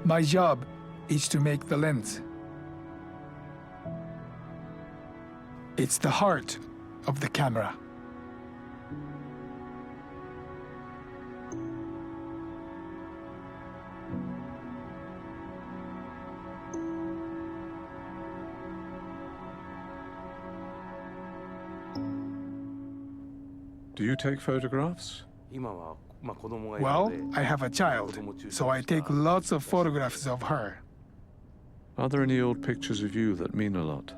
My job is to make the lens. It's the heart of the camera. Do you take photographs? Well, I have a child, so I take lots of photographs of her. Are there any old pictures of you that mean a lot?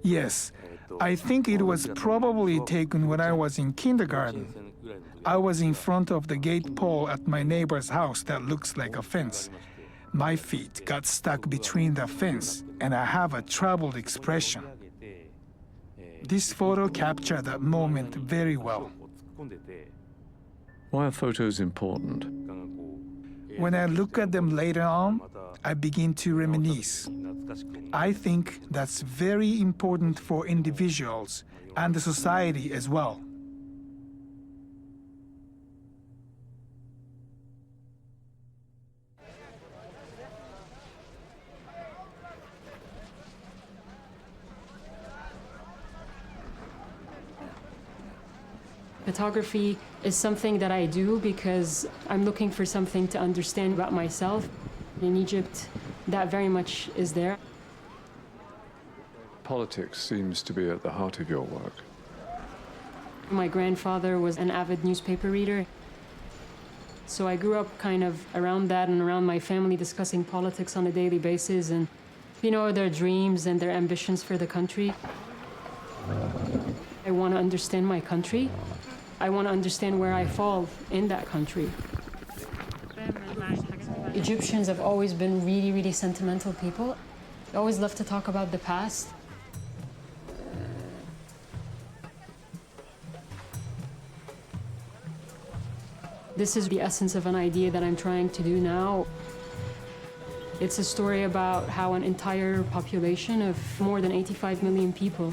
Yes, I think it was probably taken when I was in kindergarten. I was in front of the gate pole at my neighbor's house that looks like a fence. My feet got stuck between the fence, and I have a troubled expression. This photo captured that moment very well. Why are photos important? When I look at them later on, I begin to reminisce. I think that's very important for individuals and the society as well. Photography is something that I do because I'm looking for something to understand about myself. In Egypt, that very much is there. Politics seems to be at the heart of your work. My grandfather was an avid newspaper reader. So I grew up kind of around that and around my family discussing politics on a daily basis and, their dreams and their ambitions for the country. I want to understand my country. I want to understand where I fall in that country. Egyptians have always been really, really sentimental people. They always love to talk about the past. This is the essence of an idea that I'm trying to do now. It's a story about how an entire population of more than 85 million people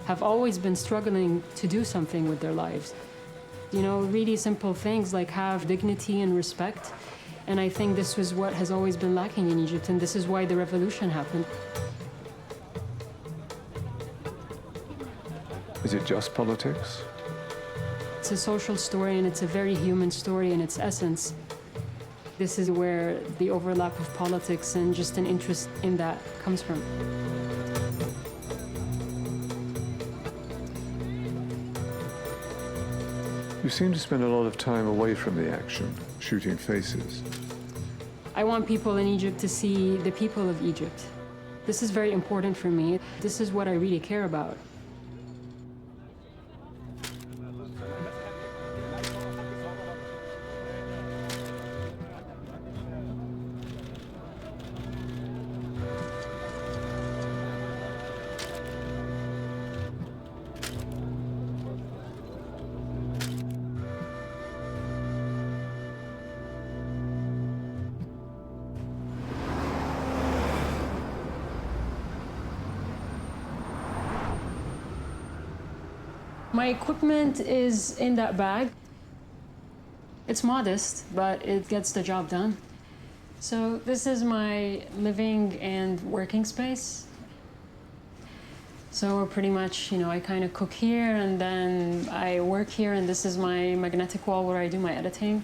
have always been struggling to do something with their lives. Really simple things like have dignity and respect. And I think this was what has always been lacking in Egypt, and this is why the revolution happened. Is it just politics? It's a social story, and it's a very human story in its essence. This is where the overlap of politics and just an interest in that comes from. You seem to spend a lot of time away from the action, shooting faces. I want people in Egypt to see the people of Egypt. This is very important for me. This is what I really care about. My equipment is in that bag. It's modest, but it gets the job done. So this is my living and working space. So pretty much, I kind of cook here and then I work here, and this is my magnetic wall where I do my editing.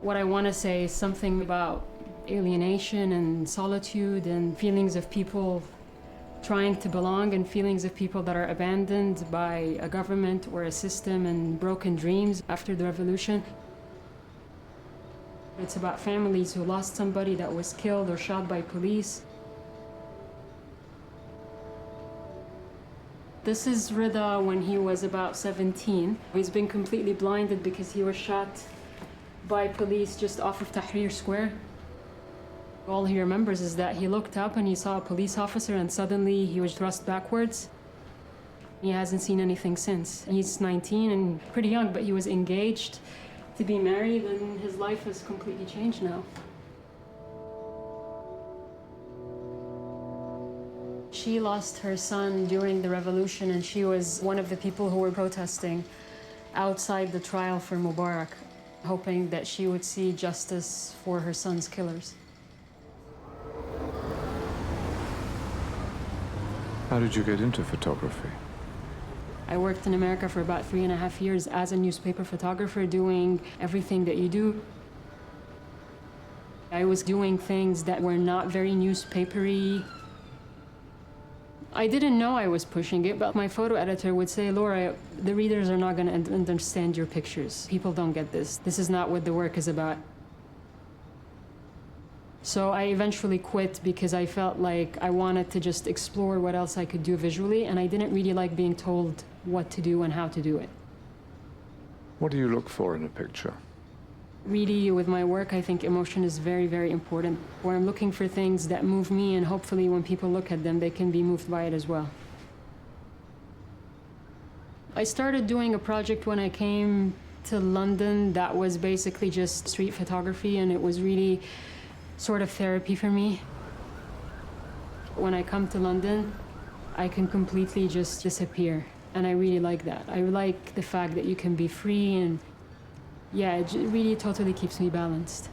What I want to say is something about alienation and solitude and feelings of people trying to belong, and feelings of people that are abandoned by a government or a system, and broken dreams after the revolution. It's about families who lost somebody that was killed or shot by police. This is Rida when he was about 17. He's been completely blinded because he was shot by police just off of Tahrir Square. All he remembers is that he looked up and he saw a police officer and suddenly he was thrust backwards. He hasn't seen anything since. He's 19 and pretty young, but he was engaged to be married and his life has completely changed now. She lost her son during the revolution and she was one of the people who were protesting outside the trial for Mubarak, hoping that she would see justice for her son's killers. How did you get into photography? I worked in America for about 3.5 years as a newspaper photographer, doing everything that you do. I was doing things that were not very newspapery. I didn't know I was pushing it, but my photo editor would say, Laura, the readers are not going to understand your pictures. People don't get this. This is not what the work is about. So I eventually quit because I felt like I wanted to just explore what else I could do visually, and I didn't really like being told what to do and how to do it. What do you look for in a picture? Really, with my work, I think emotion is very, very important. Where I'm looking for things that move me, and hopefully when people look at them, they can be moved by it as well. I started doing a project when I came to London that was basically just street photography, and it was really sort of therapy for me. When I come to London, I can completely just disappear, and I really like that. I like the fact that you can be free, and yeah, it really totally keeps me balanced.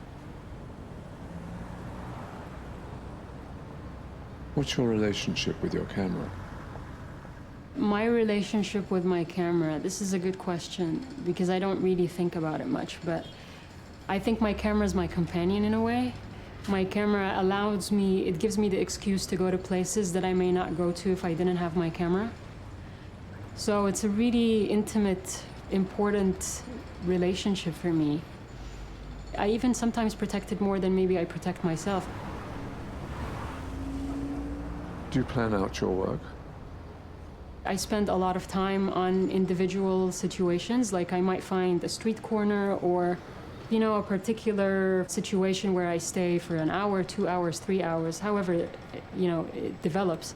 What's your relationship with your camera? My relationship with my camera, this is a good question because I don't really think about it much, but I think my camera is my companion in a way. My camera allows me, it gives me the excuse to go to places that I may not go to if I didn't have my camera. So it's a really intimate, important relationship for me. I even sometimes protect it more than maybe I protect myself. Do you plan out your work? I spend a lot of time on individual situations, like I might find a street corner or a particular situation where I stay for an hour, 2 hours, 3 hours, however, it develops.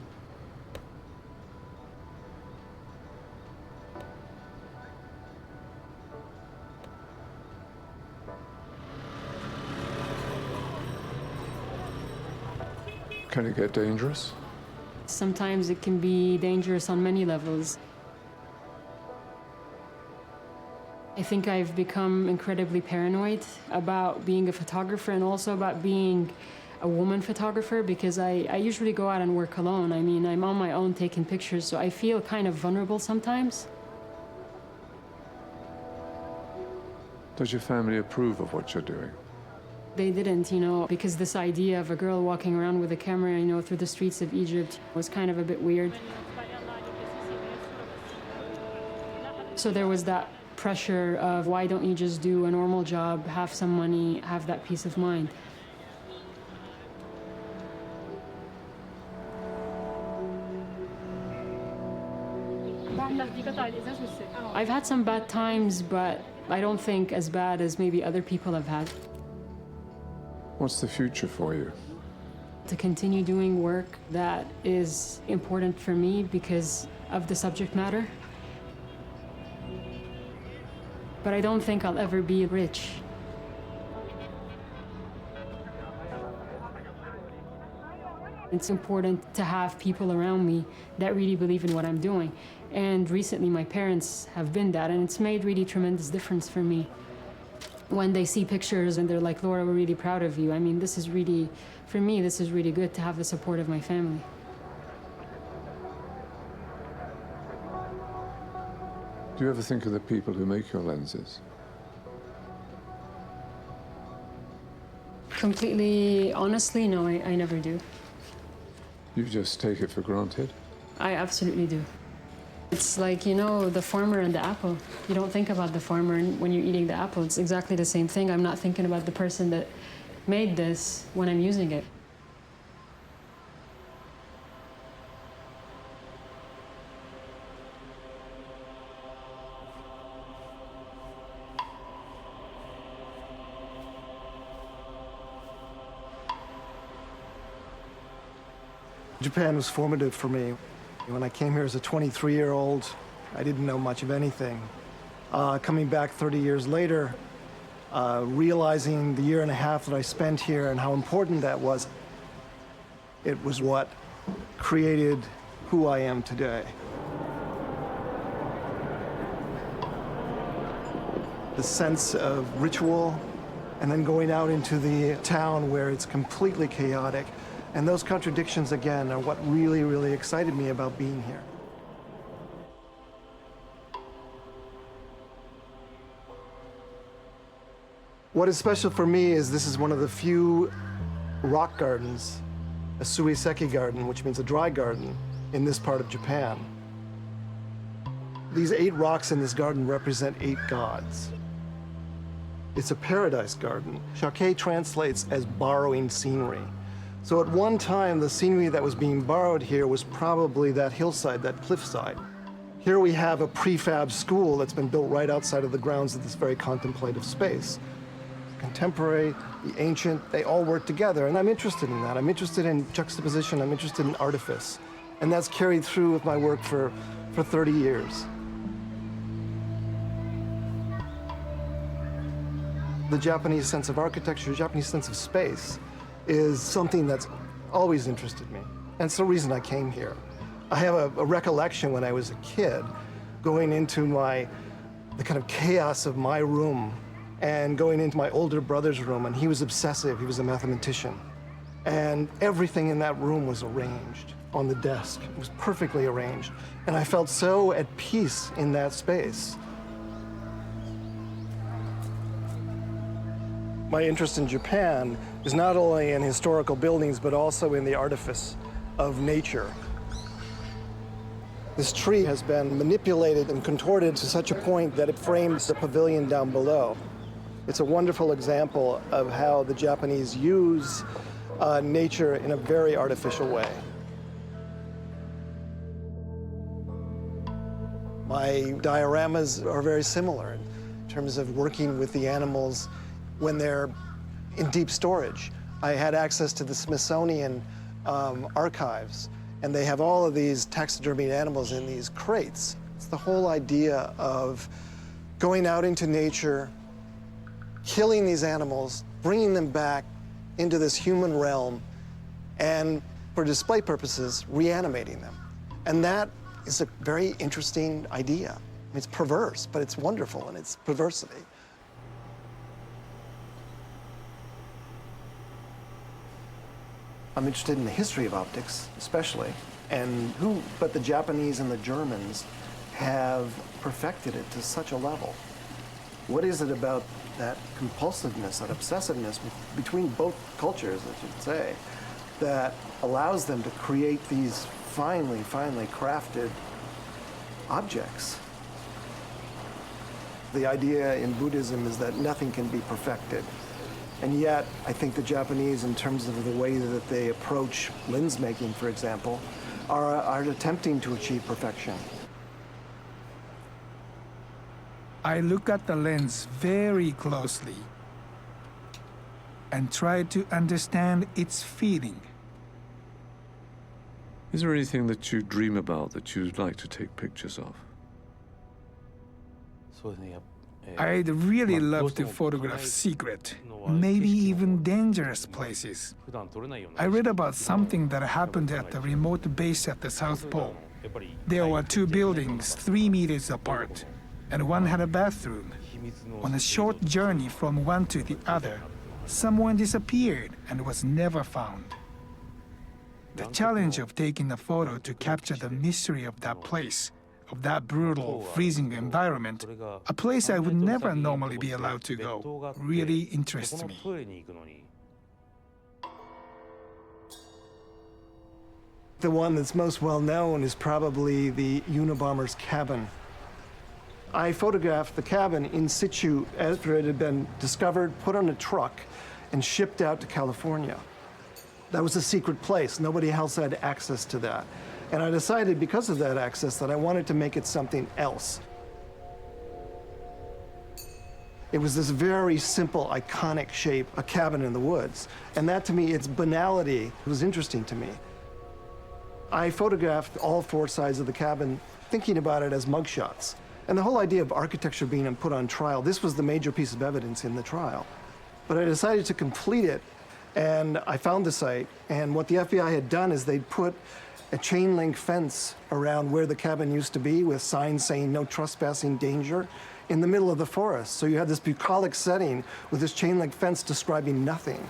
Can it get dangerous? Sometimes it can be dangerous on many levels. I think I've become incredibly paranoid about being a photographer and also about being a woman photographer because I usually go out and work alone. I mean, I'm on my own taking pictures, so I feel kind of vulnerable sometimes. Does your family approve of what you're doing? They didn't, because this idea of a girl walking around with a camera, through the streets of Egypt was kind of a bit weird. So there was that pressure of why don't you just do a normal job, have some money, have that peace of mind. I've had some bad times, but I don't think as bad as maybe other people have had. What's the future for you? To continue doing work that is important for me because of the subject matter. But I don't think I'll ever be rich. It's important to have people around me that really believe in what I'm doing. And recently my parents have been that, and it's made really tremendous difference for me. When they see pictures and they're like, Laura, we're really proud of you. I mean, this is really, for me, this is really good to have the support of my family. Do you ever think of the people who make your lenses? Completely honestly, no, I never do. You just take it for granted? I absolutely do. It's like, the farmer and the apple. You don't think about the farmer when you're eating the apple. It's exactly the same thing. I'm not thinking about the person that made this when I'm using it. Japan was formative for me. When I came here as a 23-year-old, I didn't know much of anything. Coming back 30 years later, realizing the year and a half that I spent here and how important that was, it was what created who I am today. The sense of ritual, and then going out into the town where it's completely chaotic. And those contradictions, again, are what really, really excited me about being here. What is special for me is this is one of the few rock gardens, a suiseki garden, which means a dry garden, in this part of Japan. These 8 rocks in this garden represent 8 gods. It's a paradise garden. Shake translates as borrowing scenery. So at one time, the scenery that was being borrowed here was probably that hillside, that cliffside. Here we have a prefab school that's been built right outside of the grounds of this very contemplative space. Contemporary, the ancient, they all work together, and I'm interested in that. I'm interested in juxtaposition, I'm interested in artifice. And that's carried through with my work for 30 years. The Japanese sense of architecture, Japanese sense of space, is something that's always interested me. And it's the reason I came here. I have a recollection when I was a kid going into the kind of chaos of my room and going into my older brother's room, and he was obsessive, he was a mathematician. And everything in that room was arranged on the desk. It was perfectly arranged. And I felt so at peace in that space. My interest in Japan is not only in historical buildings, but also in the artifice of nature. This tree has been manipulated and contorted to such a point that it frames the pavilion down below. It's a wonderful example of how the Japanese use nature in a very artificial way. My dioramas are very similar in terms of working with the animals when they're in deep storage. I had access to the Smithsonian archives, and they have all of these taxidermied animals in these crates. It's the whole idea of going out into nature, killing these animals, bringing them back into this human realm, and for display purposes, reanimating them. And that is a very interesting idea. I mean, it's perverse, but it's wonderful in its perversity. I'm interested in the history of optics, especially, and who but the Japanese and the Germans have perfected it to such a level. What is it about that compulsiveness, that obsessiveness between both cultures, I should say, that allows them to create these finely crafted objects? The idea in Buddhism is that nothing can be perfected. And yet, I think the Japanese, in terms of the way that they approach lens making, for example, are attempting to achieve perfection. I look at the lens very closely and try to understand its feeling. Is there anything that you dream about that you'd like to take pictures of? I'd really love to photograph secret, maybe even dangerous places. I read about something that happened at the remote base at the South Pole. There were 2 buildings 3 meters apart, and one had a bathroom. On a short journey from one to the other, someone disappeared and was never found. The challenge of taking a photo to capture the mystery of that place, of that brutal, freezing environment, a place I would never normally be allowed to go, really interests me. The one that's most well known is probably the Unabomber's cabin. I photographed the cabin in situ after it had been discovered, put on a truck, and shipped out to California. That was a secret place. Nobody else had access to that. And I decided, because of that access, that I wanted to make it something else. It was this very simple, iconic shape, a cabin in the woods. And that, to me, its banality was interesting to me. I photographed all four sides of the cabin, thinking about it as mugshots. And the whole idea of architecture being put on trial, this was the major piece of evidence in the trial. But I decided to complete it, and I found the site. And what the FBI had done is they'd put a chain link fence around where the cabin used to be with signs saying no trespassing, danger, in the middle of the forest. So you had this bucolic setting with this chain link fence describing nothing.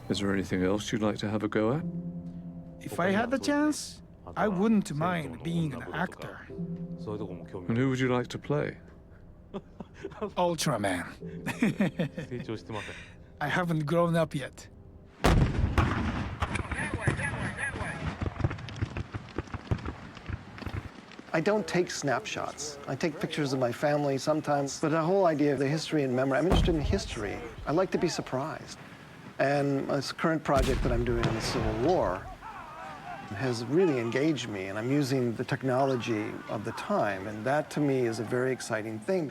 Is there anything else you'd like to have a go at? If I had the chance, I wouldn't mind being an actor. And who would you like to play? Ultraman. I haven't grown up yet. I don't take snapshots. I take pictures of my family sometimes, but the whole idea of the history and memory, I'm interested in history. I like to be surprised. And this current project that I'm doing in the Civil War has really engaged me, and I'm using the technology of the time, and that to me is a very exciting thing.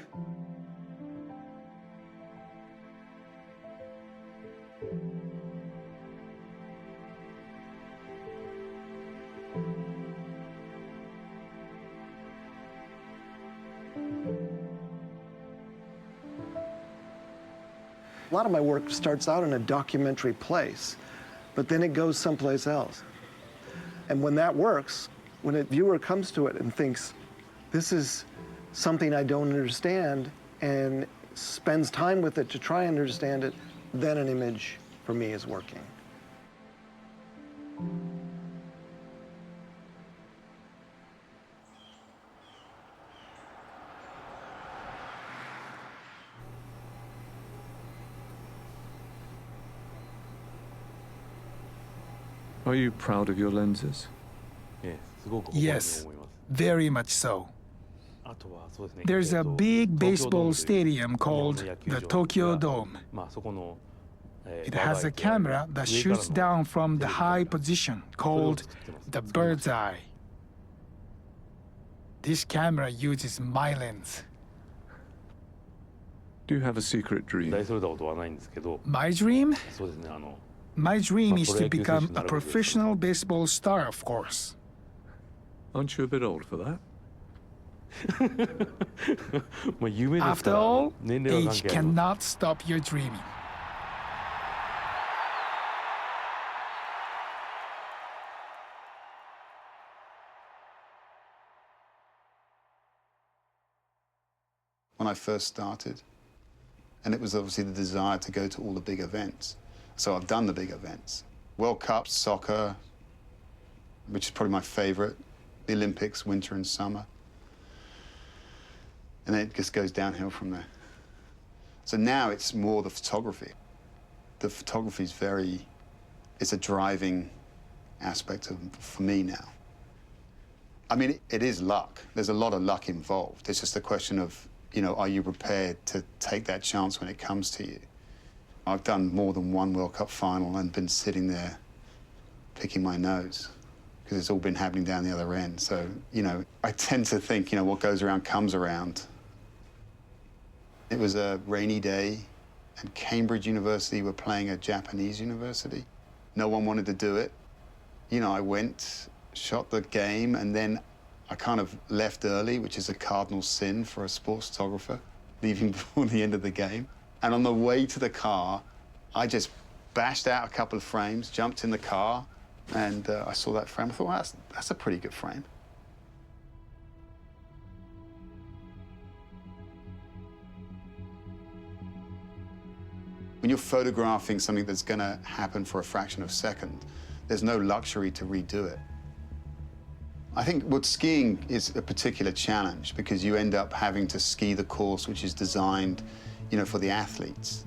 A lot of my work starts out in a documentary place, but then it goes someplace else. And when that works, when a viewer comes to it and thinks, this is something I don't understand, and spends time with it to try and understand it, then an image for me is working. Are you proud of your lenses? Yes, very much so. There's a big baseball stadium called the Tokyo Dome. It has a camera that shoots down from the high position called the bird's eye. This camera uses my lens. Do you have a secret dream? My dream? My dream is to become a professional baseball star, of course. Aren't you a bit old for that? After all, age cannot stop your dreaming. When I first started, and it was obviously the desire to go to all the big events. So I've done the big events. World Cups, soccer, which is probably my favorite, the Olympics, winter and summer. And then it just goes downhill from there. So now it's more the photography. The photography is it's a driving aspect for me now. I mean, it is luck. There's a lot of luck involved. It's just a question of, are you prepared to take that chance when it comes to you? I've done more than one World Cup final and been sitting there picking my nose because it's all been happening down the other end. So, I tend to think, what goes around comes around. It was a rainy day and Cambridge University were playing a Japanese university. No one wanted to do it. I went, shot the game, and then I kind of left early, which is a cardinal sin for a sports photographer, leaving before the end of the game. And on the way to the car, I just bashed out a couple of frames, jumped in the car, and I saw that frame. I thought, well, that's a pretty good frame. When you're photographing something that's going to happen for a fraction of a second, there's no luxury to redo it. I think what skiing is a particular challenge because you end up having to ski the course which is designed for the athletes.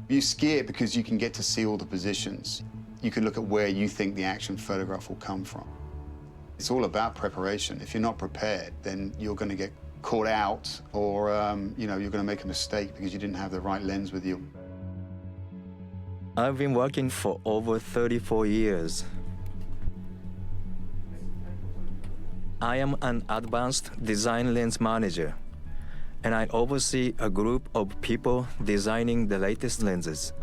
You ski it because you can get to see all the positions. You can look at where you think the action photograph will come from. It's all about preparation. If you're not prepared, then you're going to get caught out or, you're going to make a mistake because you didn't have the right lens with you. I've been working for over 34 years. I am an advanced design lens manager, and I oversee a group of people designing the latest lenses.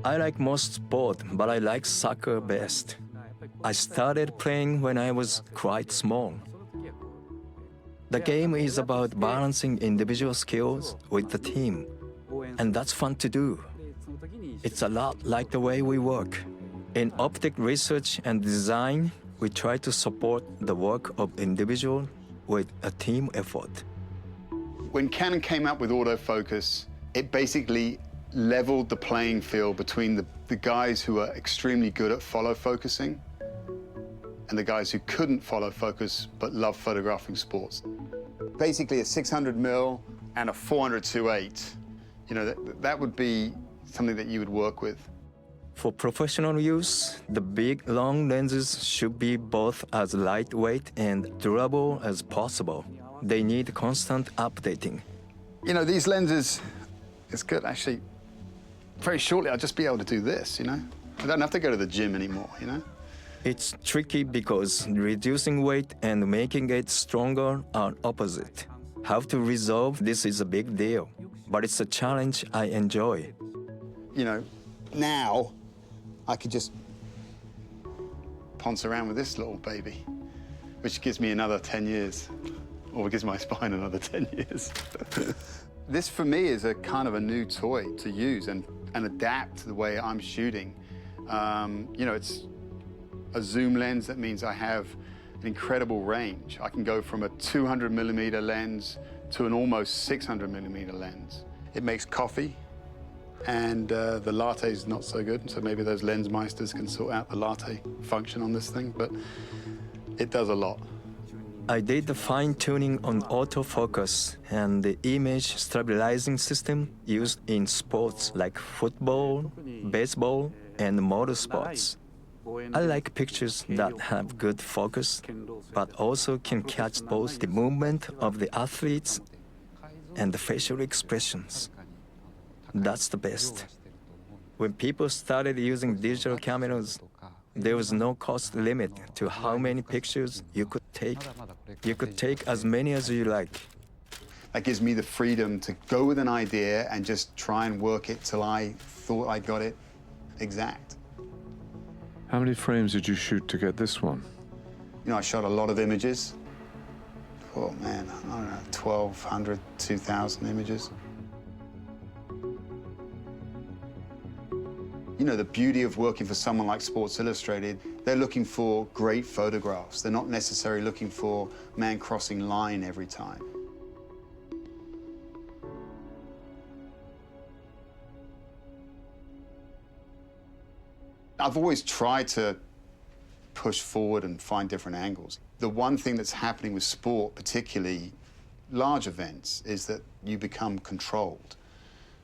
I like most sport, but I like soccer best. I started playing when I was quite small. The game is about balancing individual skills with the team, and that's fun to do. It's a lot like the way we work. In optic research and design, we try to support the work of individual with a team effort. When Canon came up with autofocus, it basically leveled the playing field between the guys who are extremely good at follow focusing and the guys who couldn't follow focus but love photographing sports. Basically a 600mm and a 400-2.8, you know, that would be something that you would work with. For professional use, the big, long lenses should be both as lightweight and durable as possible. They need constant updating. You know, these lenses, it's good, actually, very shortly I'll just be able to do this, you know? I don't have to go to the gym anymore, you know? It's tricky because reducing weight and making it stronger are opposite. How to resolve this is a big deal, but it's a challenge I enjoy. You know, now I could just ponce around with this little baby, which gives me another 10 years, or gives my spine another 10 years. This, for me, is a kind of a new toy to use and adapt to the way I'm shooting. You know, it's a zoom lens. That means I have an incredible range. I can go from a 200mm lens to an almost 600mm lens. It makes coffee, and the latte is not so good, so maybe those lens meisters can sort out the latte function on this thing, but it does a lot. I did the fine-tuning on autofocus and the image stabilizing system used in sports like football, baseball, and motorsports. I like pictures that have good focus, but also can catch both the movement of the athletes and the facial expressions. That's the best. When people started using digital cameras, there was no cost limit to how many pictures you could take. You could take as many as you like. That gives me the freedom to go with an idea and just try and work it till I thought I got it exact. How many frames did you shoot to get this one? You know, I shot a lot of images. Oh man, I don't know, 1,200, 2,000 images. You know, the beauty of working for someone like Sports Illustrated, they're looking for great photographs. They're not necessarily looking for man crossing line every time. I've always tried to push forward and find different angles. The one thing that's happening with sport, particularly large events, is that you become controlled.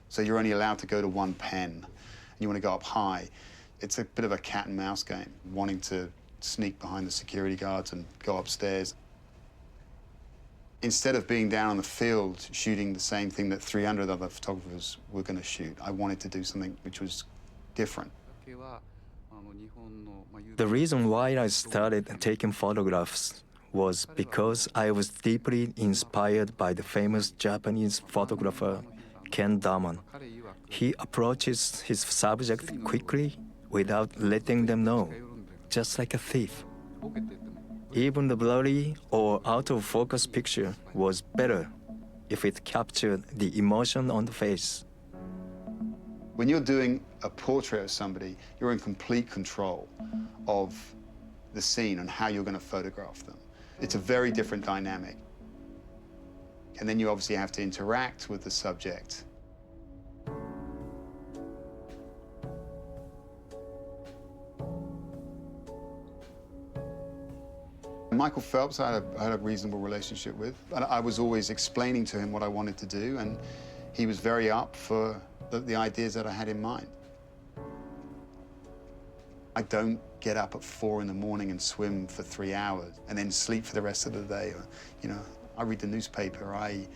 So you're only allowed to go to one pen. You want to go up high. It's a bit of a cat and mouse game, wanting to sneak behind the security guards and go upstairs. Instead of being down on the field shooting the same thing that 300 other photographers were going to shoot, I wanted to do something which was different. The reason why I started taking photographs was because I was deeply inspired by the famous Japanese photographer Ken Damon. He approaches his subject quickly without letting them know, just like a thief. Even the blurry or out of focus picture was better if it captured the emotion on the face. When you're doing a portrait of somebody, you're in complete control of the scene and how you're going to photograph them. It's a very different dynamic. And then you obviously have to interact with the subject. Michael Phelps I had a reasonable relationship with. And I was always explaining to him what I wanted to do, and he was very up for the ideas that I had in mind. I don't get up at 4 in the morning and swim for 3 hours and then sleep for the rest of the day. You know, I read the newspaper, I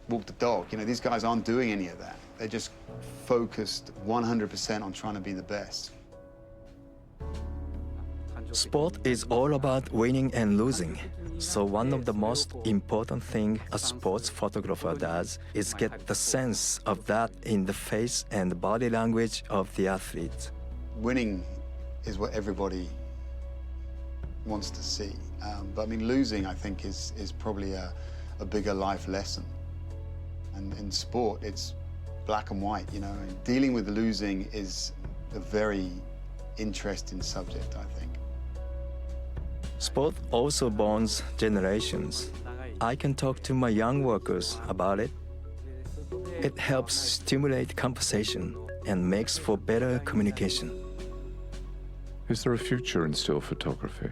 walk the dog. You know, these guys aren't doing any of that. They're just focused 100% on trying to be the best. Sport is all about winning and losing. So one of the most important thing a sports photographer does is get the sense of that in the face and body language of the athlete. Winning is what everybody wants to see. But I mean, losing, I think, is probably a bigger life lesson. And in sport, it's black and white, you know. And dealing with losing is a very interesting subject, I think. Sport also bonds generations. I can talk to my young workers about it. It helps stimulate conversation and makes for better communication. Is there a future in still photography?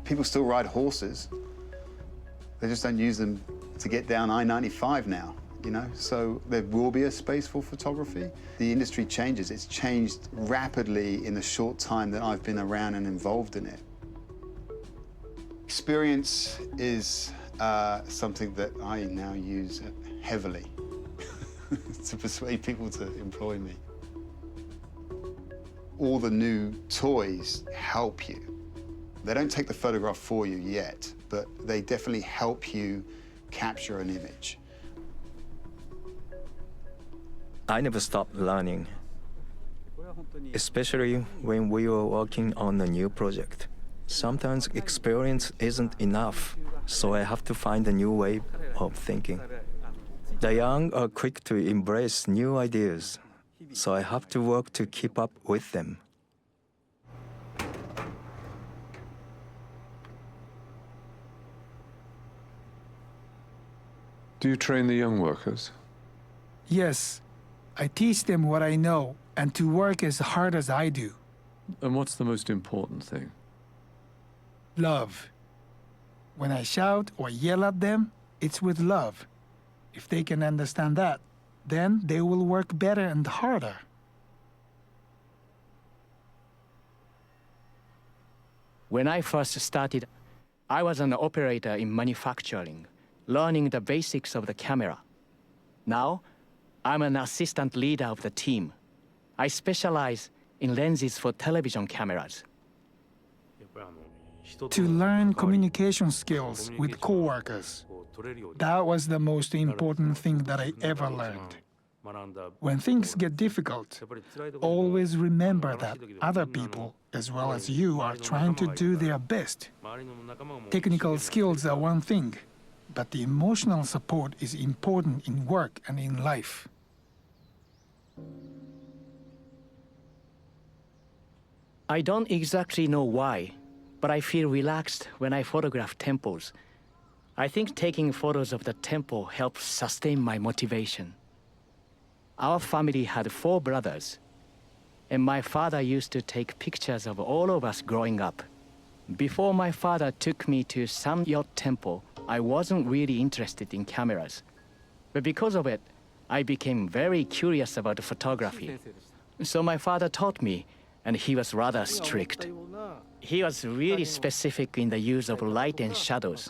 People still ride horses. They just don't use them to get down I-95 now, you know? So there will be a space for photography. The industry changes. It's changed rapidly in the short time that I've been around and involved in it. Experience is something that I now use heavily to persuade people to employ me. All the new toys help you. They don't take the photograph for you yet, but they definitely help you capture an image. I never stopped learning, especially when we were working on a new project. Sometimes experience isn't enough, so I have to find a new way of thinking. The young are quick to embrace new ideas, so I have to work to keep up with them. Do you train the young workers? Yes, I teach them what I know and to work as hard as I do. And what's the most important thing? Love. When I shout or yell at them, it's with love. If they can understand that, then they will work better and harder. When I first started, I was an operator in manufacturing, learning the basics of the camera. Now, I'm an assistant leader of the team. I specialize in lenses for television cameras. To learn communication skills with coworkers. That was the most important thing that I ever learned. When things get difficult, always remember that other people, as well as you, are trying to do their best. Technical skills are one thing, but the emotional support is important in work and in life. I don't exactly know why, but I feel relaxed when I photograph temples. I think taking photos of the temple helps sustain my motivation. Our family had 4 brothers, and my father used to take pictures of all of us growing up. Before my father took me to Samyot Temple, I wasn't really interested in cameras. But because of it, I became very curious about photography. So my father taught me, and he was rather strict. He was really specific in the use of light and shadows,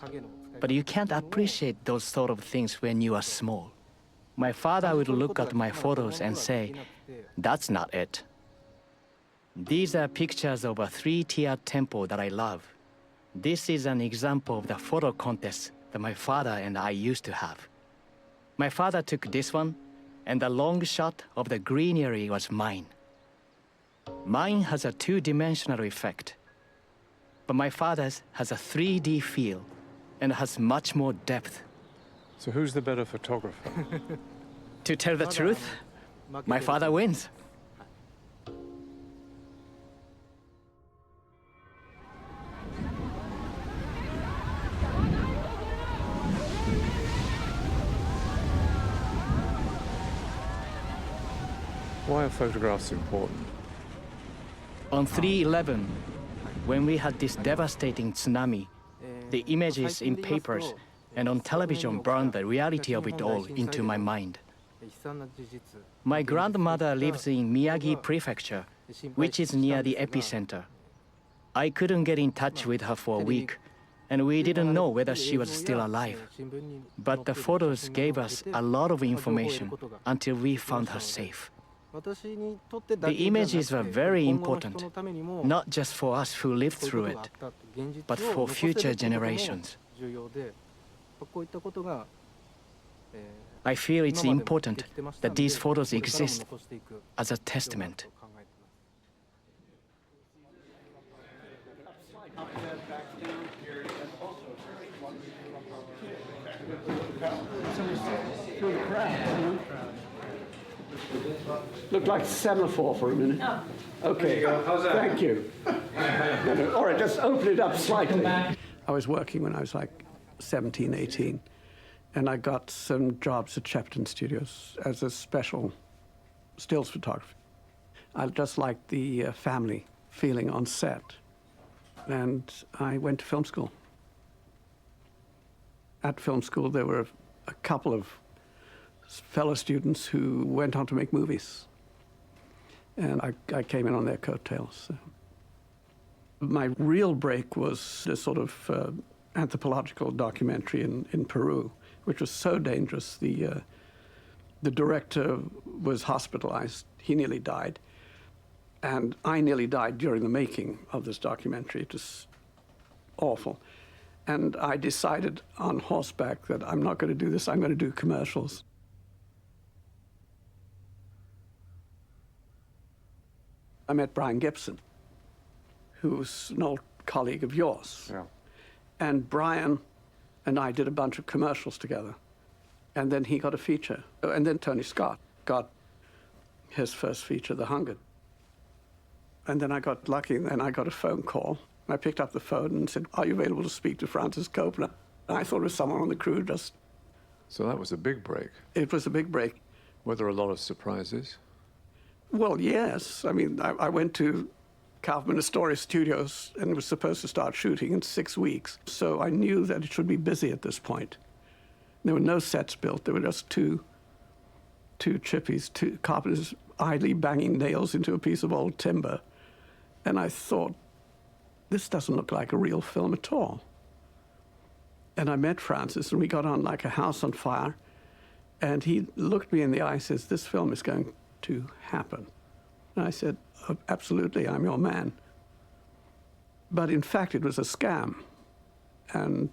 but you can't appreciate those sort of things when you are small. My father would look at my photos and say, "That's not it." These are pictures of a 3-tiered temple that I love. This is an example of the photo contest that my father and I used to have. My father took this one, and the long shot of the greenery was mine. Mine has a 2-dimensional effect, but my father's has a 3D feel and has much more depth. So who's the better photographer? To tell the truth, my father wins. Why are photographs important? On 3/11, when we had this devastating tsunami, the images in papers and on television burned the reality of it all into my mind. My grandmother lives in Miyagi Prefecture, which is near the epicenter. I couldn't get in touch with her for a week, and we didn't know whether she was still alive. But the photos gave us a lot of information until we found her safe. The images were very important, not just for us who lived through it, but for future generations. I feel it's important that these photos exist as a testament. Looked like a semaphore for a minute. Okay, thank you. All right, just open it up slightly. I was working when I was like 17, 18, and I got some jobs at Shepperton Studios as a special stills photographer. I just liked the family feeling on set, and I went to film school. At film school, there were a couple of fellow students who went on to make movies. And I came in on their coattails. So. My real break was this sort of anthropological documentary in Peru, which was so dangerous. The director was hospitalized. He nearly died. And I nearly died during the making of this documentary. It was awful. And I decided on horseback that I'm not going to do this, I'm going to do commercials. I met Brian Gibson, who's an old colleague of yours. Yeah. And Brian and I did a bunch of commercials together. And then he got a feature. And then Tony Scott got his first feature, The Hungered. And then I got lucky, and I got a phone call. I picked up the phone and said, "Are you available to speak to Francis Coppola?" And I thought it was someone on the crew just... So that was a big break. It was a big break. Were there a lot of surprises? Well, yes. I mean, I went to Kaufman Astoria Studios and was supposed to start shooting in 6 weeks. So I knew that it should be busy at this point. There were no sets built. There were just two chippies, two carpenters idly banging nails into a piece of old timber. And I thought, this doesn't look like a real film at all. And I met Francis, and we got on like a house on fire. And he looked me in the eye and says, "This film is going to happen." And I said, "Oh, absolutely, I'm your man." But in fact, it was a scam. And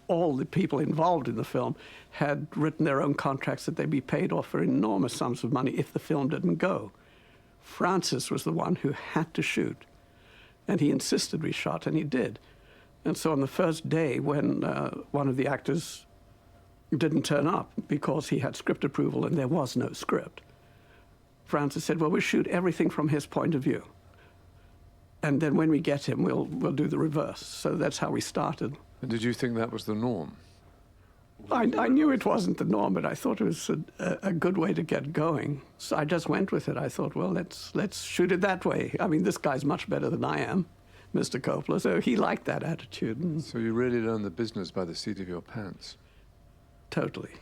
all the people involved in the film had written their own contracts that they'd be paid off for enormous sums of money if the film didn't go. Francis was the one who had to shoot. And he insisted we shot, and he did. And so on the first day, when one of the actors didn't turn up because he had script approval and there was no script, Francis said, "Well, we'll shoot everything from his point of view. And then when we get him, we'll do the reverse." So that's how we started. And did you think that was the norm? I knew it wasn't the norm, but I thought it was a good way to get going. So I just went with it. I thought, well, let's shoot it that way. I mean, this guy's much better than I am, Mr. Coppola, so he liked that attitude. So you really learned the business by the seat of your pants? Totally.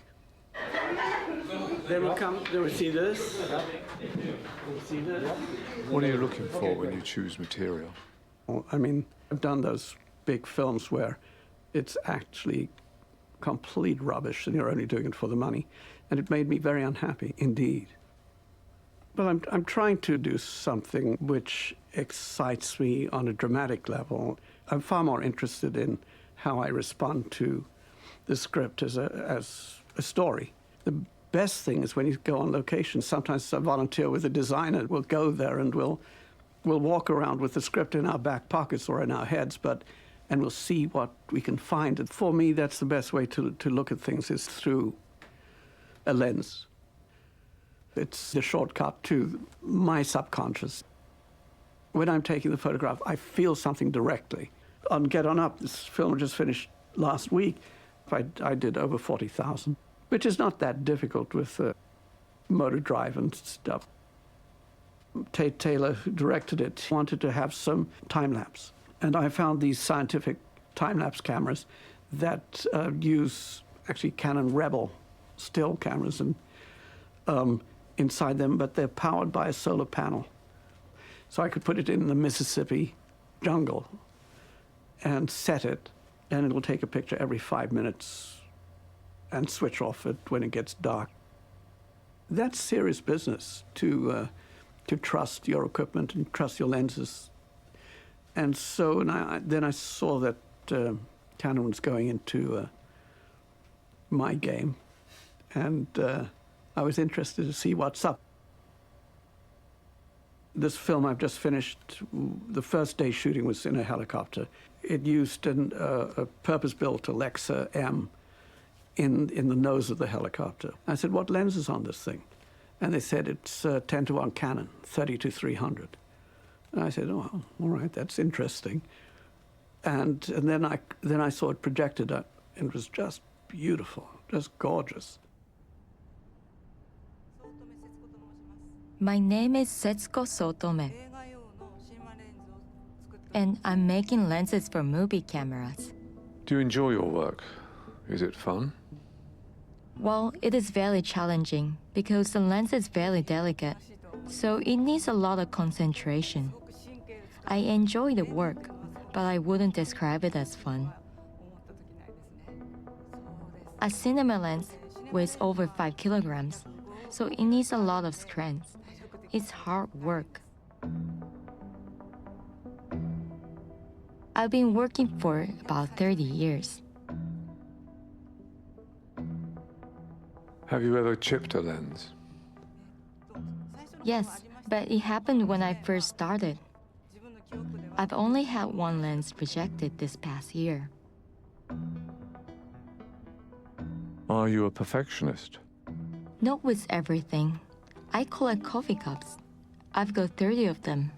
They will see this. See this. What are you looking for when you choose material? Well, I mean, I've done those big films where it's actually complete rubbish and you're only doing it for the money. And it made me very unhappy indeed. But I'm trying to do something which excites me on a dramatic level. I'm far more interested in how I respond to the script as a story. The best thing is when you go on location. Sometimes I volunteer with a designer. We'll go there and we'll walk around with the script in our back pockets or in our heads, and we'll see what we can find. And for me, that's the best way to look at things, is through a lens. It's the shortcut to my subconscious. When I'm taking the photograph, I feel something directly. On Get On Up, this film just finished last week. I did over 40,000, which is not that difficult with motor drive and stuff. Tate Taylor, who directed it, wanted to have some time-lapse. And I found these scientific time-lapse cameras that use actually Canon Rebel still cameras and inside them, but they're powered by a solar panel. So I could put it in the Mississippi jungle and set it, and it'll take a picture every 5 minutes and switch off it when it gets dark. That's serious business to trust your equipment and trust your lenses. And so then I saw that Canon was going into my game, and I was interested to see what's up. This film I've just finished, the first day shooting was in a helicopter. It used a purpose-built Alexa M in the nose of the helicopter. I said, what lens is on this thing? And they said it's 10-to-1 Canon, 30-300. And I said, oh, all right, that's interesting. And then I saw it projected, and it was just beautiful, just gorgeous. My name is Setsuko Sotome, and I'm making lenses for movie cameras. Do you enjoy your work? Is it fun? Well, it is very challenging because the lens is very delicate, so it needs a lot of concentration. I enjoy the work, but I wouldn't describe it as fun. A cinema lens weighs over 5 kilograms, so it needs a lot of strength. It's hard work. I've been working for about 30 years. Have you ever chipped a lens? Yes, but it happened when I first started. I've only had one lens rejected this past year. Are you a perfectionist? Not with everything. I collect coffee cups. I've got 30 of them.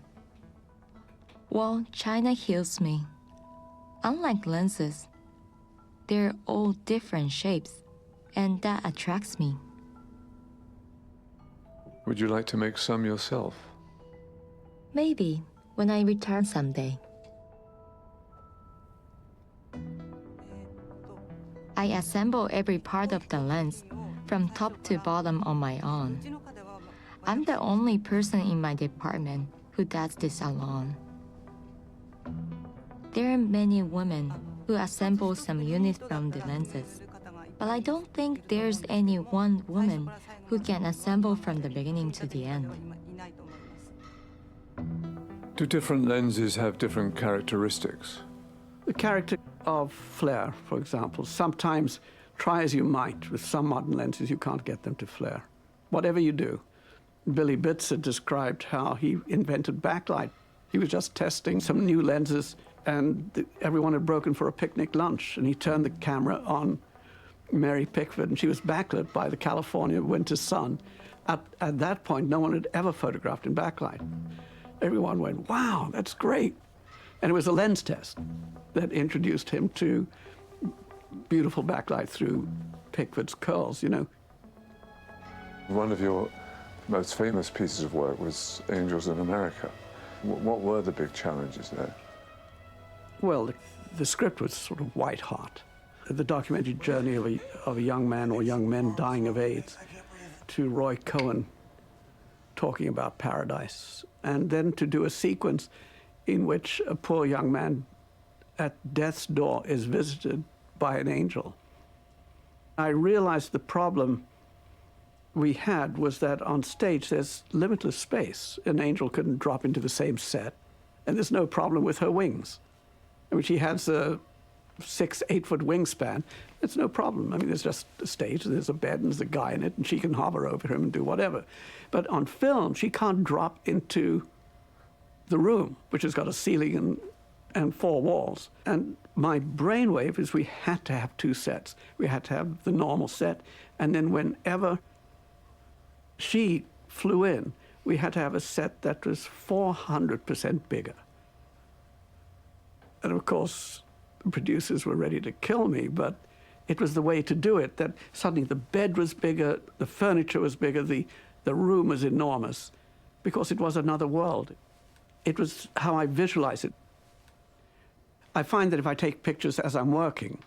Well, China heals me. Unlike lenses, they're all different shapes, and that attracts me. Would you like to make some yourself? Maybe when I return someday. I assemble every part of the lens from top to bottom on my own. I'm the only person in my department who does this alone. There are many women who assemble some units from the lenses, but I don't think there's any one woman who can assemble from the beginning to the end. Do different lenses have different characteristics? The character of flare, for example, sometimes try as you might, with some modern lenses, you can't get them to flare. Whatever you do. Billy Bitzer described how he invented backlight. He was just testing some new lenses, and everyone had broken for a picnic lunch, and he turned the camera on Mary Pickford, and she was backlit by the California winter sun. At that point, no one had ever photographed in backlight. Everyone went, wow, that's great. And it was a lens test that introduced him to beautiful backlight through Pickford's curls, you know. One of your most famous pieces of work was Angels in America. What were the big challenges there? Well, the script was sort of white hot. The documented journey of a young man or young men dying of AIDS, to Roy Cohn talking about paradise, and then to do a sequence in which a poor young man at death's door is visited by an angel. I realized the problem we had was that on stage there's limitless space. An angel couldn't drop into the same set, and there's no problem with her wings. I mean, she has a 6-8 foot wingspan. It's no problem. I mean, there's just a stage, there's a bed, and there's a guy in it, and she can hover over him and do whatever. But on film, she can't drop into the room, which has got a ceiling and 4 walls. And my brainwave is we had to have 2 sets. We had to have the normal set, and then whenever she flew in, we had to have a set that was 400% bigger. And of course, the producers were ready to kill me, but it was the way to do it, that suddenly the bed was bigger, the furniture was bigger, the room was enormous, because it was another world. It was how I visualize it. I find that if I take pictures as I'm working,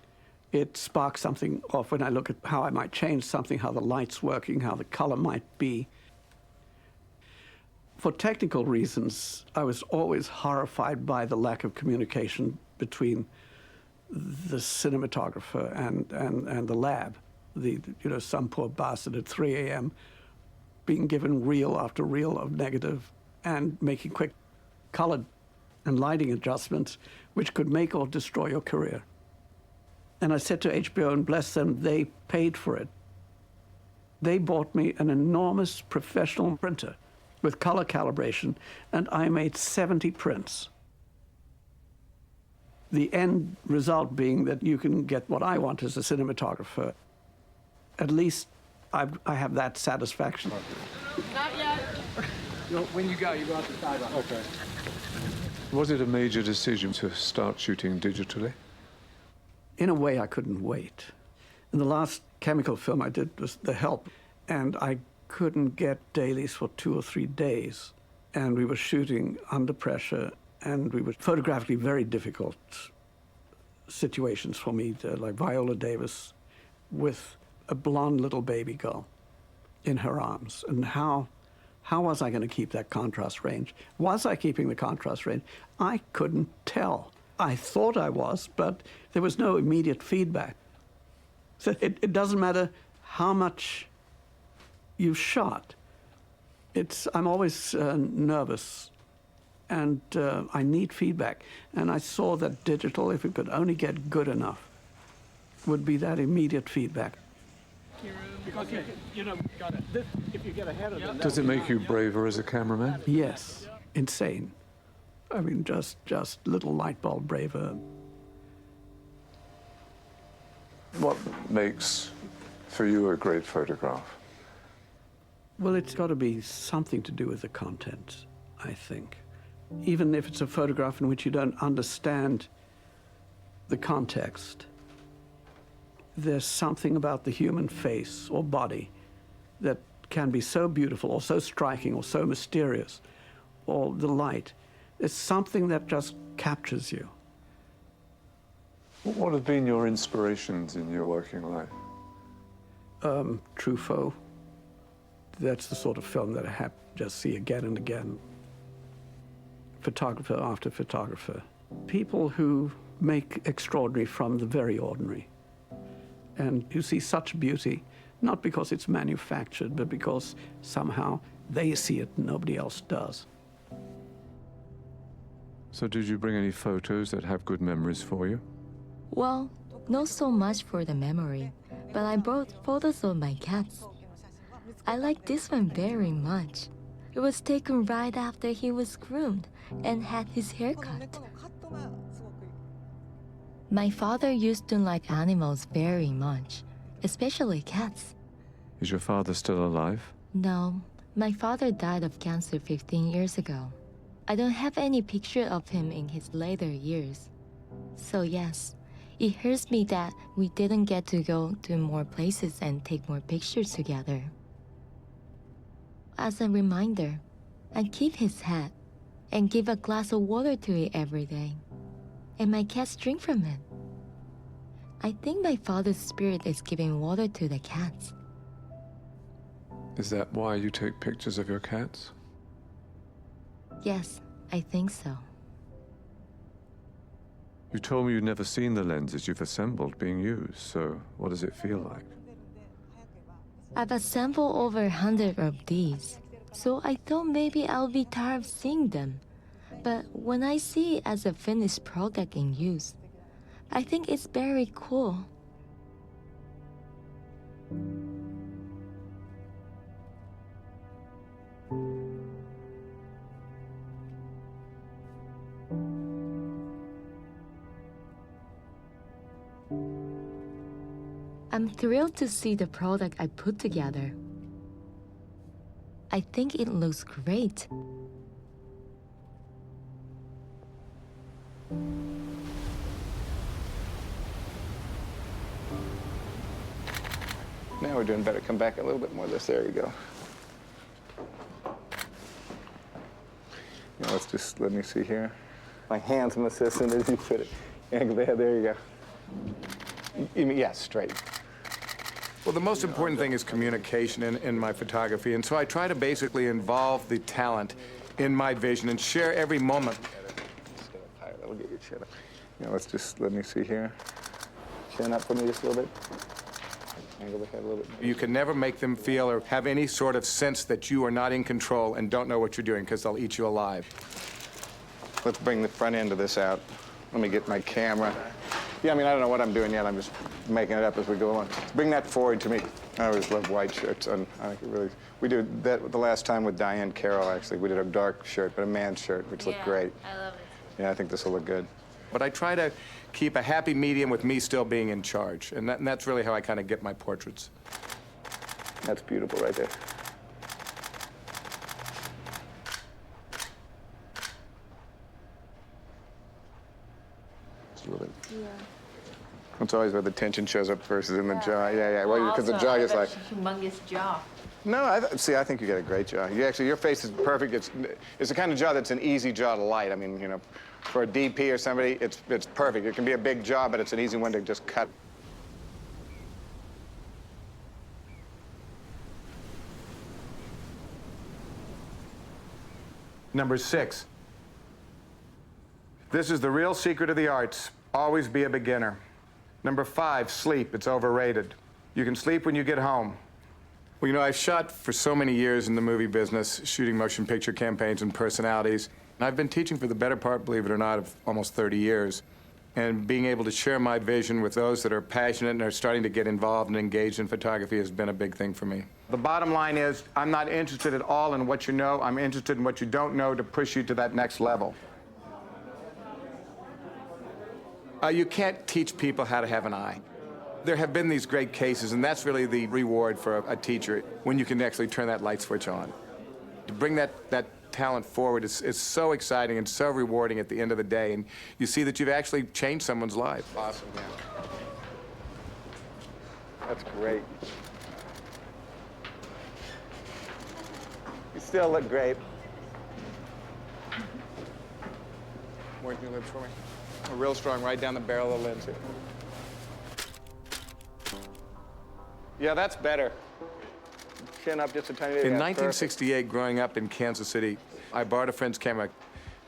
it sparks something off when I look at how I might change something, how the light's working, how the color might be. For technical reasons, I was always horrified by the lack of communication between the cinematographer and the lab. Some poor bastard at 3 a.m. being given reel after reel of negative and making quick color and lighting adjustments, which could make or destroy your career. And I said to HBO, and bless them, they paid for it. They bought me an enormous professional printer with color calibration, and I made 70 prints. The end result being that you can get what I want as a cinematographer. At least I have that satisfaction. Not yet. When you go out the sideline. Okay. Was it a major decision to start shooting digitally? In a way, I couldn't wait. And the last chemical film I did was The Help, and I couldn't get dailies for 2 or 3 days. And we were shooting under pressure, and we were photographically very difficult situations for me, like Viola Davis with a blonde little baby girl in her arms. And how was I going to keep that contrast range? Was I keeping the contrast range? I couldn't tell. I thought I was, but there was no immediate feedback. So it doesn't matter how much you've shot. I'm always nervous, and I need feedback. And I saw that digital, if it could only get good enough, would be that immediate feedback. Because if you get ahead of them. Does it make you braver as a cameraman? Yes, insane. I mean, just little light bulb braver. What makes, for you, a great photograph? Well, it's got to be something to do with the content, I think. Even if it's a photograph in which you don't understand the context, there's something about the human face or body that can be so beautiful or so striking or so mysterious, or the light. There's something that just captures you. What have been your inspirations in your working life? Truffaut. That's the sort of film that I have to just see again and again. Photographer after photographer. People who make extraordinary from the very ordinary. And you see such beauty, not because it's manufactured, but because somehow they see it and nobody else does. So did you bring any photos that have good memories for you? Well, not so much for the memory, but I brought photos of my cats. I like this one very much. It was taken right after he was groomed and had his hair cut. My father used to like animals very much, especially cats. Is your father still alive? No, my father died of cancer 15 years ago. I don't have any picture of him in his later years. So yes, it hurts me that we didn't get to go to more places and take more pictures together. As a reminder, I keep his hat and give a glass of water to it every day. And my cats drink from it. I think my father's spirit is giving water to the cats. Is that why you take pictures of your cats? Yes, I think so. You told me you'd never seen the lenses you've assembled being used, so what does it feel like? I've assembled over 100 of these, so I thought maybe I'll be tired of seeing them. But when I see it as a finished product in use, I think it's very cool. I'm thrilled to see the product I put together. I think it looks great. Now we're doing better. Come back a little bit more. There you go. Now let me see here. My handsome assistant, as you put it. There you go. Yes, straight. Well, the most important thing is communication in my photography, and so I try to basically involve the talent in my vision and share every moment. We'll get your chin up. Now let me see here. Chin up for me just a little bit. Angle the head a little bit. You can never make them feel or have any sort of sense that you are not in control and don't know what you're doing, because they'll eat you alive. Let's bring the front end of this out. Let me get my camera. Yeah, I mean, I don't know what I'm doing yet. I'm just making it up as we go along. Bring that forward to me. I always love white shirts, and I think it really... We did that the last time with Diane Carroll, actually. We did a dark shirt, but a man's shirt, which looked great. I love it. Yeah, I think this will look good. But I try to keep a happy medium with me still being in charge, and that's really how I kind of get my portraits. That's beautiful right there. Just a little bit. Yeah. It's always where the tension shows up versus in the jaw. Yeah. Well, because the jaw is like... humongous jaw. No, I think you got a great jaw. Your face is perfect. It's the kind of jaw that's an easy jaw to light. I mean, you know, for a DP or somebody, it's perfect. It can be a big jaw, but it's an easy one to just cut. Number 6. This is the real secret of the arts. Always be a beginner. Number 5, sleep. It's overrated. You can sleep when you get home. Well, you know, I've shot for so many years in the movie business, shooting motion picture campaigns and personalities. And I've been teaching for the better part, believe it or not, of almost 30 years. And being able to share my vision with those that are passionate and are starting to get involved and engaged in photography has been a big thing for me. The bottom line is, I'm not interested at all in what you know. I'm interested in what you don't know to push you to that next level. You can't teach people how to have an eye. There have been these great cases, and that's really the reward for a teacher, when you can actually turn that light switch on. To bring that talent forward is so exciting and so rewarding at the end of the day, and you see that you've actually changed someone's life. Awesome, man. That's great. You still look great. Working your lips for me. Real strong, right down the barrel of the lens here. Yeah, that's better. Chin up just a tiny bit. In 1968, growing up in Kansas City, I borrowed a friend's camera.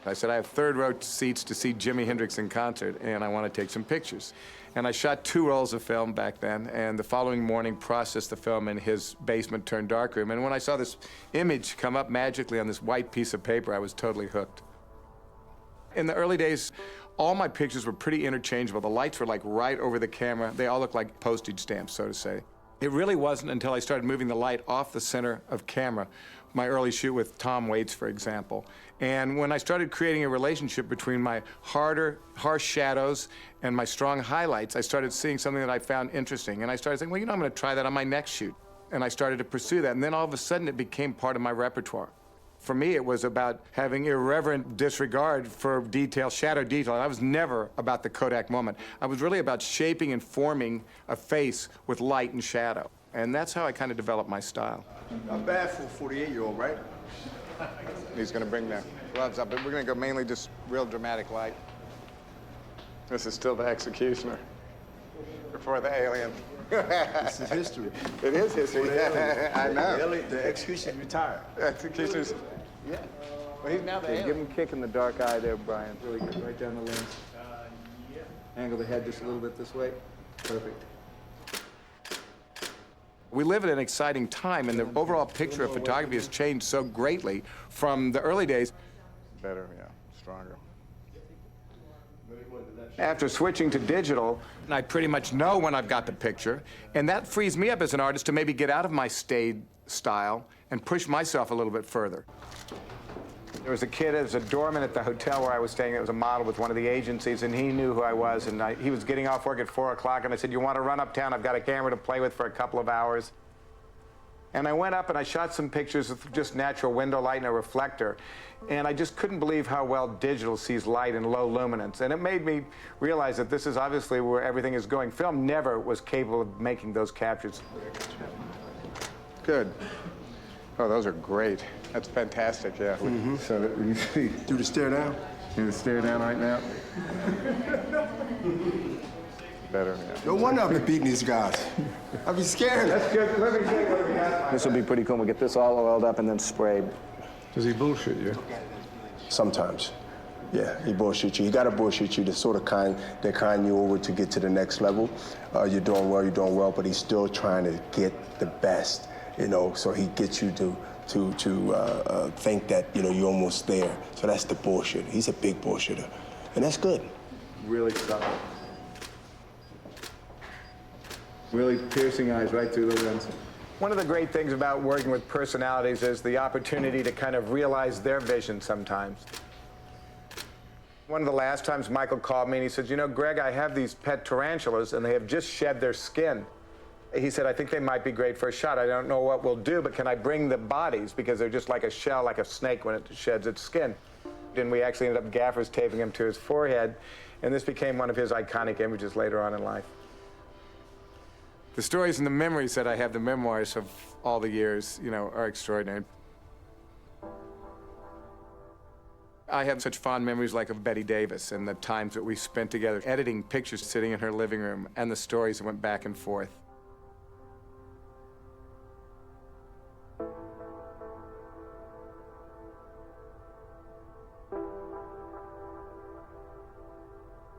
I said, I have third-row seats to see Jimi Hendrix in concert, and I want to take some pictures. And I shot 2 rolls of film back then, and the following morning processed the film in his basement-turned darkroom. And when I saw this image come up magically on this white piece of paper, I was totally hooked. In the early days, all my pictures were pretty interchangeable. The lights were like right over the camera. They all looked like postage stamps, so to say. It really wasn't until I started moving the light off the center of camera, my early shoot with Tom Waits, for example. And when I started creating a relationship between my harsh shadows and my strong highlights, I started seeing something that I found interesting. And I started saying, well, you know, I'm going to try that on my next shoot. And I started to pursue that. And then all of a sudden, it became part of my repertoire. For me, it was about having irreverent disregard for detail, shadow detail. I was never about the Kodak moment. I was really about shaping and forming a face with light and shadow. And that's how I kind of developed my style. Not bad for a 48-year-old, right? He's going to bring the gloves up, but we're going to go mainly just real dramatic light. This is still the executioner before the alien. This is history. It is history. I know. The executioner's retired. Executioner's. Yeah. Well, he's now the alien. Give him a kick in the dark eye there, Brian. Really good. Right down the lens. Angle the head just a little bit this way. Perfect. We live at an exciting time, and the overall picture of photography has changed so greatly from the early days. Better, yeah, stronger. After switching to digital, I pretty much know when I've got the picture, and that frees me up as an artist to maybe get out of my staid style and push myself a little bit further. There was a kid, there was a doorman at the hotel where I was staying that was a model with one of the agencies, and he knew who I was, and he was getting off work at 4 o'clock, and I said, you want to run uptown? I've got a camera to play with for a couple of hours. And I went up and I shot some pictures with just natural window light and a reflector. And I just couldn't believe how well digital sees light in low luminance. And it made me realize that this is obviously where everything is going. Film never was capable of making those captures. Good. Oh, those are great. That's fantastic, yeah. Mm-hmm. So that you see. Do the stare down. Do the stare down right now. Better, yeah. No wonder I've been beating these guys. I'd be scared. That's good. Let me see what we got. This will be pretty cool. We'll get this all oiled up and then sprayed. Does he bullshit you? Sometimes. Yeah, he bullshit you. He got to bullshit you to sort of kind you over to get to the next level. You're doing well, but he's still trying to get the best, you know, so he gets you to think that, you know, you're almost there. So that's the bullshit. He's a big bullshitter, and that's good. Really subtle. Really piercing eyes right through the lens. One of the great things about working with personalities is the opportunity to kind of realize their vision sometimes. One of the last times Michael called me and he said, you know, Greg, I have these pet tarantulas and they have just shed their skin. He said, I think they might be great for a shot. I don't know what we'll do, but can I bring the bodies? Because they're just like a shell, like a snake when it sheds its skin. And we actually ended up gaffers taping him to his forehead, and this became one of his iconic images later on in life. The stories and the memories that I have, the memoirs of all the years, you know, are extraordinary. I have such fond memories like of Betty Davis and the times that we spent together editing pictures sitting in her living room and the stories that went back and forth.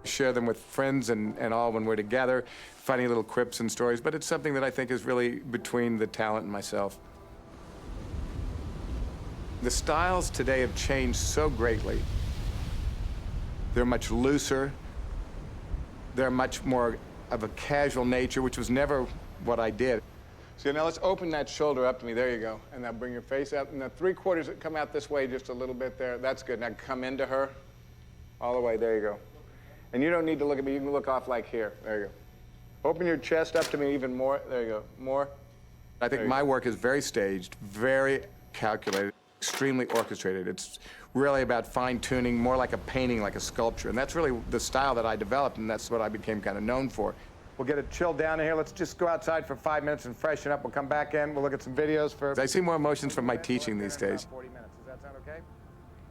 Share them with friends and all when we're together, funny little quips and stories, but it's something that I think is really between the talent and myself. The styles today have changed so greatly. They're much looser. They're much more of a casual nature, which was never what I did. So now let's open that shoulder up to me. There you go. And now bring your face out. And the 3/4 that come out this way just a little bit there. That's good. Now come into her. All the way. There you go. And you don't need to look at me. You can look off like here. There you go. Open your chest up to me even more. There you go. More. I think my work is very staged, very calculated, extremely orchestrated. It's really about fine-tuning, more like a painting, like a sculpture. And that's really the style that I developed, and that's what I became kind of known for. We'll get it chilled down in here. Let's just go outside for 5 minutes and freshen up. We'll come back in. We'll look at some videos for... I see more emotions from my teaching these days. 40 minutes. Does that sound okay?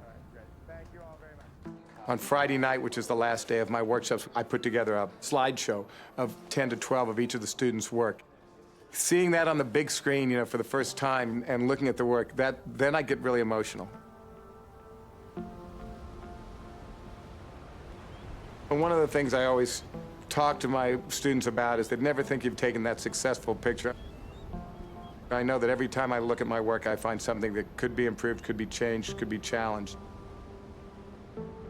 All right, great. Thank you all very much. On Friday night, which is the last day of my workshops, I put together a slideshow of 10 to 12 of each of the students' work. Seeing that on the big screen, you know, for the first time and looking at the work, then I get really emotional. And one of the things I always talk to my students about is they'd never think you've taken that successful picture. I know that every time I look at my work, I find something that could be improved, could be changed, could be challenged.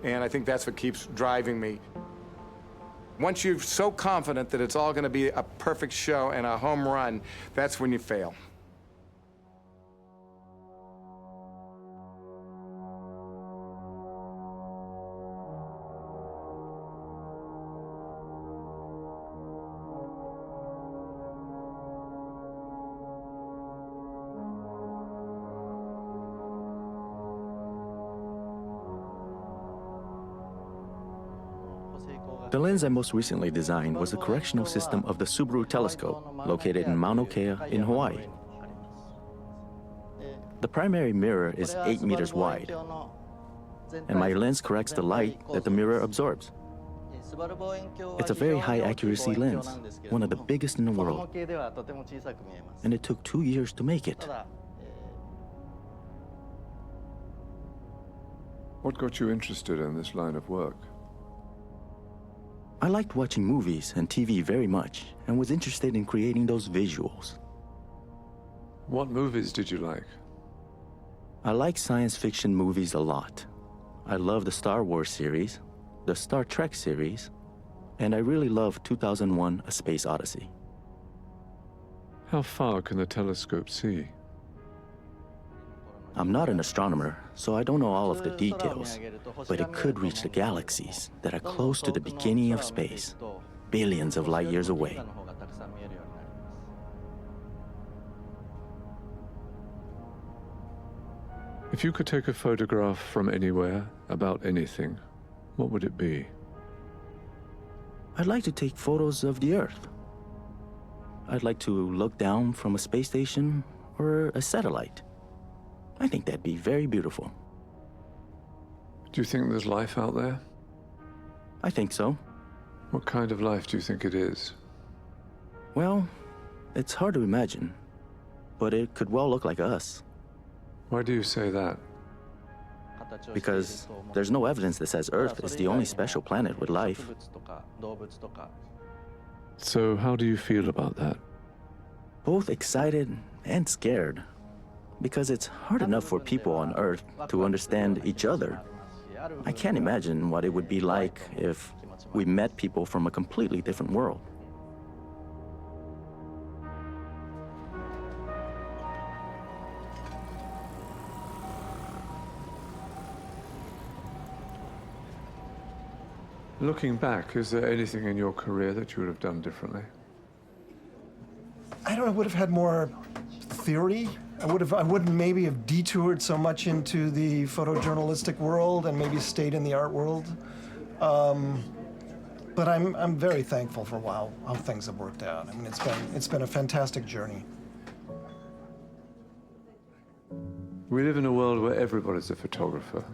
And I think that's what keeps driving me. Once you're so confident that it's all going to be a perfect show and a home run, that's when you fail. The lens I most recently designed was a correctional system of the Subaru telescope, located in Mauna Kea in Hawaii. The primary mirror is 8 meters wide, and my lens corrects the light that the mirror absorbs. It's a very high accuracy lens, one of the biggest in the world, and it took 2 years to make it. What got you interested in this line of work? I liked watching movies and TV very much, and was interested in creating those visuals. What movies did you like? I like science fiction movies a lot. I love the Star Wars series, the Star Trek series, and I really love 2001: A Space Odyssey. How far can the telescope see? I'm not an astronomer, so I don't know all of the details, but it could reach the galaxies that are close to the beginning of space, billions of light years away. If you could take a photograph from anywhere, about anything, what would it be? I'd like to take photos of the Earth. I'd like to look down from a space station or a satellite. I think that'd be very beautiful. Do you think there's life out there? I think so. What kind of life do you think it is? Well, it's hard to imagine, but it could well look like us. Why do you say that? because there's no evidence that says Earth is the only special planet with life. So how do you feel about that? Both excited and scared, because it's hard enough for people on Earth to understand each other. I can't imagine what it would be like if we met people from a completely different world. Looking back, is there anything in your career that you would have done differently? I don't know, I would have had more theory. I wouldn't maybe have detoured so much into the photojournalistic world and maybe stayed in the art world. But I'm very thankful for how things have worked out. I mean, it's been a fantastic journey. We live in a world where everybody's a photographer.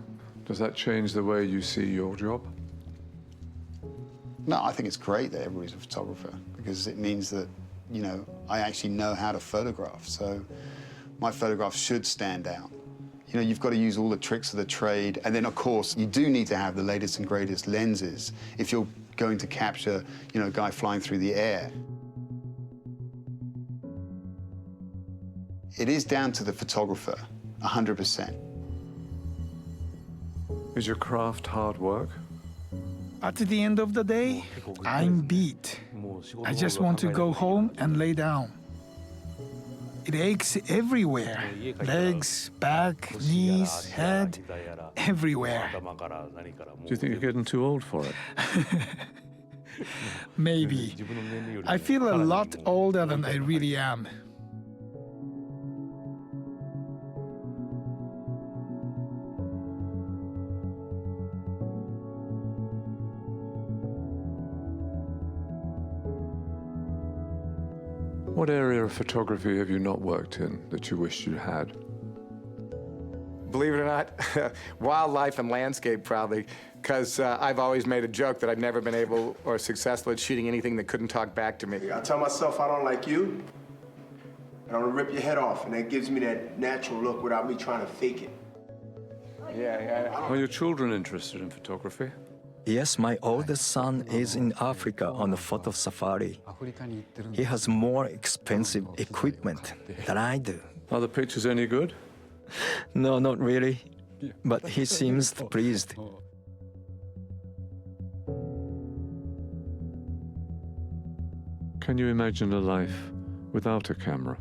Does that change the way you see your job? No, I think it's great that everybody's a photographer because it means that, you know, I actually know how to photograph. So my photographs should stand out. You know, you've got to use all the tricks of the trade. And then, of course, you do need to have the latest and greatest lenses if you're going to capture, you know, a guy flying through the air. It is down to the photographer, 100%. Is your craft hard work? At the end of the day, I'm beat. I just want to go home and lay down. It aches everywhere. Legs, back, knees, head, everywhere. Do you think you're getting too old for it? Maybe. I feel a lot older than I really am. What area of photography have you not worked in that you wish you had? Believe it or not, wildlife and landscape probably, because I've always made a joke that I've never been able or successful at shooting anything that couldn't talk back to me. I tell myself I don't like you, and I'm gonna rip your head off, and that gives me that natural look without me trying to fake it. Yeah. Are your children interested in photography? Yes, my oldest son is in Africa on a photo safari. He has more expensive equipment than I do. Are the pictures any good? No, not really. But he seems pleased. Can you imagine a life without a camera?